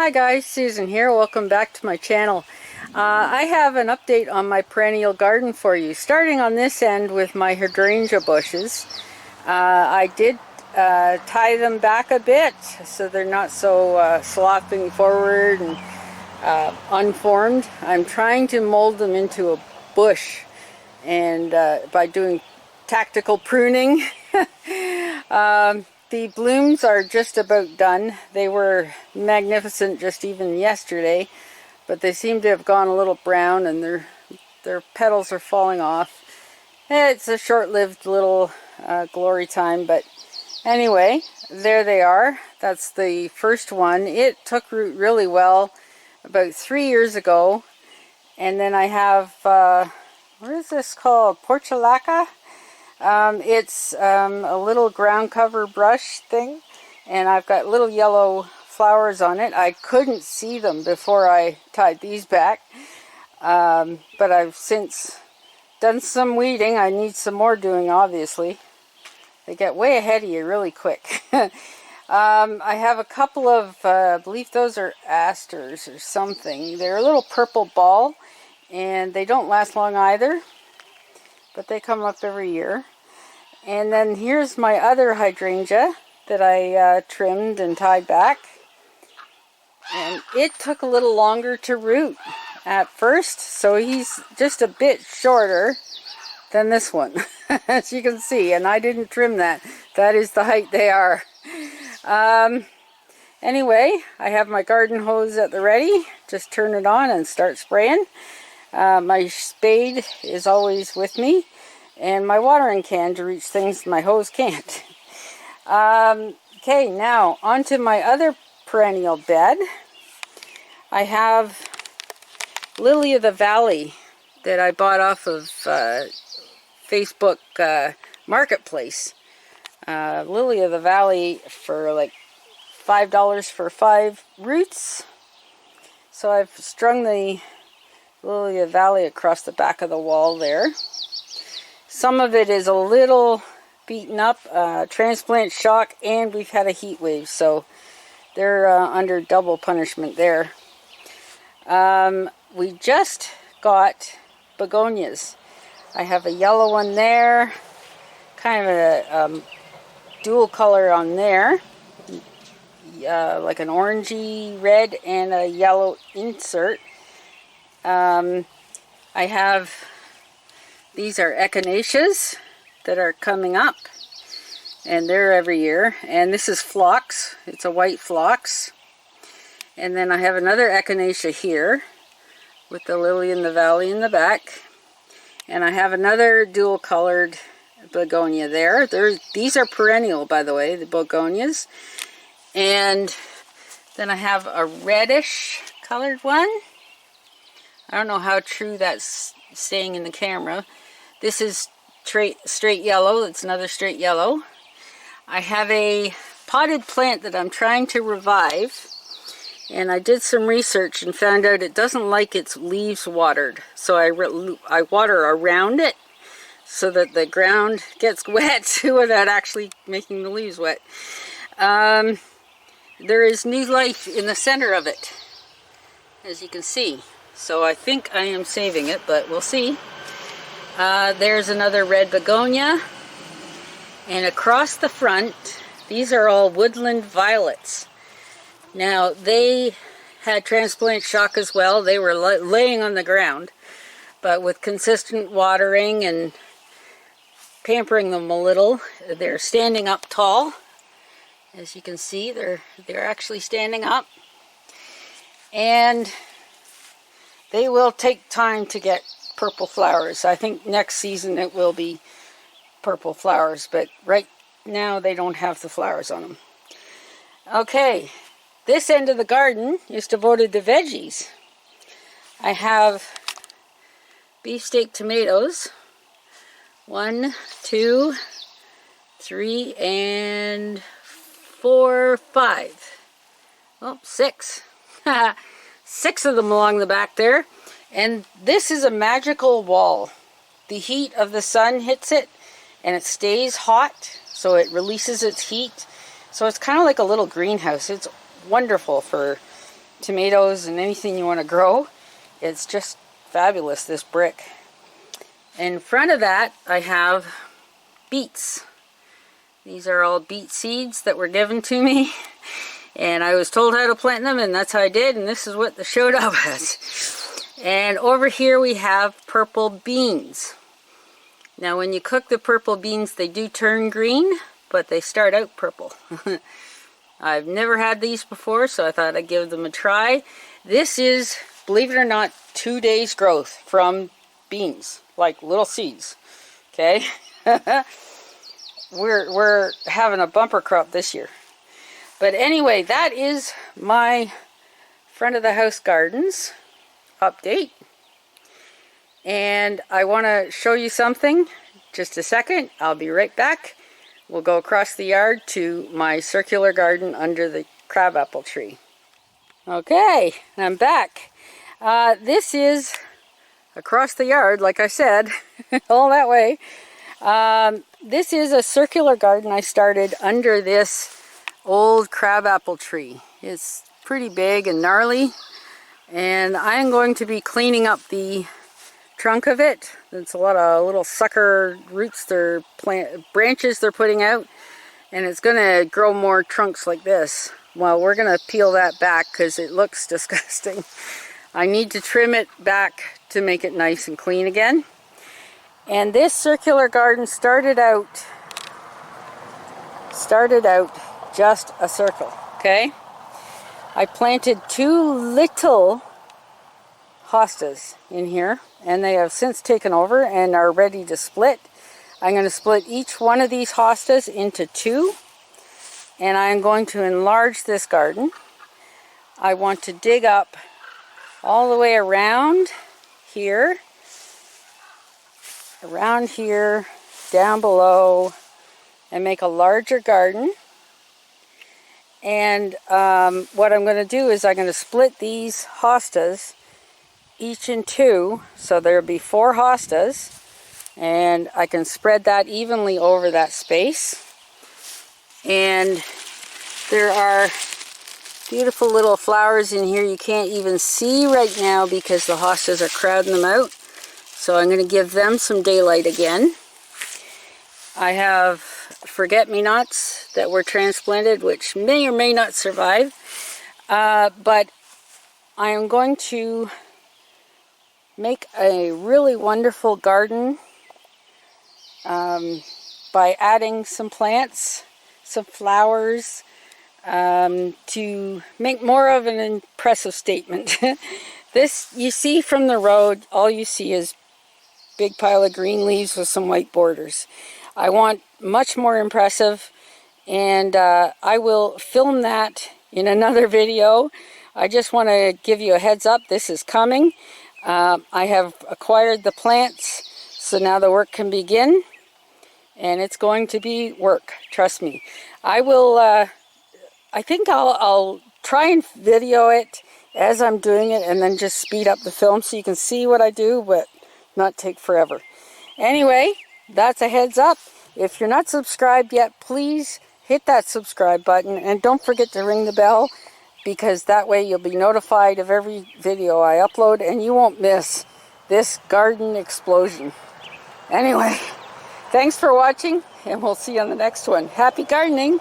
Hi guys, Susan here. Welcome back to my channel. I have an update on my perennial garden for you. Starting on this end with my hydrangea bushes. I did tie them back a bit so they're not so sloughing forward and unformed. I'm trying to mold them into a bush, and by doing tactical pruning. The blooms are just about done. They were magnificent just even yesterday, but they seem to have gone a little brown and their petals are falling off. It's a short-lived little glory time, but anyway, there they are. That's the first one. It took root really well about 3 years ago, and then I have, what is this called? Portulaca? It's a little ground cover brush thing, and I've got little yellow flowers on it. I couldn't see them before I tied these back, but I've since done some weeding. I need some more doing, obviously. They get way ahead of you really quick. I have a couple of, I believe those are asters or something. They're a little purple ball, and they don't last long either, but they come up every year. And then here's my other hydrangea that I trimmed and tied back. And it took a little longer to root at first, so he's just a bit shorter than this one, as you can see. And I didn't trim that. That is the height they are. Anyway, I have my garden hose at the ready. Just turn it on and start spraying. My spade is always with me, and my watering can to reach things my hose can't. Okay, now onto my other perennial bed. I have Lily of the Valley that I bought off of Facebook Marketplace. Lily of the Valley for like $5 for 5 roots. So I've strung the Lily of the Valley across the back of the wall there. Some of it is a little beaten up, transplant shock, and we've had a heat wave, so they're under double punishment there. We just got begonias. I have a yellow one there, kind of a dual color on there, like an orangey red and a yellow insert. I have, these are echinaceas that are coming up, and they're every year. And this is phlox. It's a white phlox. And then I have another echinacea here with the lily in the valley in the back. And I have another dual colored begonia there. These are perennial, by the way, the begonias. And then I have a reddish colored one. I don't know how true that's staying in the camera. This is straight yellow. It's another straight yellow. I have a potted plant that I'm trying to revive, and I did some research and found out it doesn't like its leaves watered. So I water around it so that the ground gets wet without actually making the leaves wet. There is new life in the center of it, as you can see. So I think I am saving it, but we'll see. There's another red begonia. And across the front, these are all woodland violets. Now, they had transplant shock as well. They were laying on the ground. But with consistent watering and pampering them a little, they're standing up tall. As you can see, they're actually standing up. And they will take time to get purple flowers. I think next season it will be purple flowers, but right now they don't have the flowers on them. Okay, this end of the garden is devoted to veggies. I have beefsteak tomatoes. 1, 2, 3, and 4, 5. Oh, 6. 6 of them along the back there. And this is a magical wall. The heat of the sun hits it and it stays hot, so it releases its heat. So it's kind of like a little greenhouse. It's wonderful for tomatoes and anything you want to grow. It's just fabulous, this brick. In front of that, I have beets. These are all beet seeds that were given to me. And I was told how to plant them, and that's how I did, and this is what they showed up as. And over here we have purple beans. Now when you cook the purple beans, they do turn green, but they start out purple. I've never had these before, so I thought I'd give them a try. This is, believe it or not, 2 days growth from beans, like little seeds. Okay? We're having a bumper crop this year. But anyway, that is my front of the house gardens update. And I want to show you something. Just a second. I'll be right back. We'll go across the yard to my circular garden under the crabapple tree. Okay, I'm back. This is across the yard, like I said, all that way. This is a circular garden I started under this old crabapple tree. It's pretty big and gnarly, and I'm going to be cleaning up the trunk of it. It's a lot of little sucker roots, branches they're putting out, and it's going to grow more trunks like this. Well, we're going to peel that back because it looks disgusting. I need to trim it back to make it nice and clean again. And this circular garden started out just a circle, okay? I planted 2 little hostas in here, and they have since taken over and are ready to split. I'm going to split each one of these hostas into 2, and I'm going to enlarge this garden. I want to dig up all the way around here, down below, and make a larger garden. And what I'm going to do is I'm going to split these hostas each in 2, so there'll be 4 hostas, and I can spread that evenly over that space. And there are beautiful little flowers in here you can't even see right now because the hostas are crowding them out. So I'm going to give them some daylight again. I have forget-me-nots that were transplanted, which may or may not survive. But I am going to make a really wonderful garden by adding some plants, some flowers, to make more of an impressive statement. This, you see from the road, all you see is big pile of green leaves with some white borders. I want much more impressive, and I will film that in another video. I just want to give you a heads up, this is coming. I have acquired the plants, so now the work can begin, and it's going to be work, trust me. I will, I think I'll try and video it as I'm doing it, and then just speed up the film so you can see what I do, but not take forever. Anyway, that's a heads up. If you're not subscribed yet, please hit that subscribe button, and don't forget to ring the bell, because that way you'll be notified of every video I upload, and you won't miss this garden explosion. Anyway, thanks for watching, and we'll see you on the next one. Happy gardening!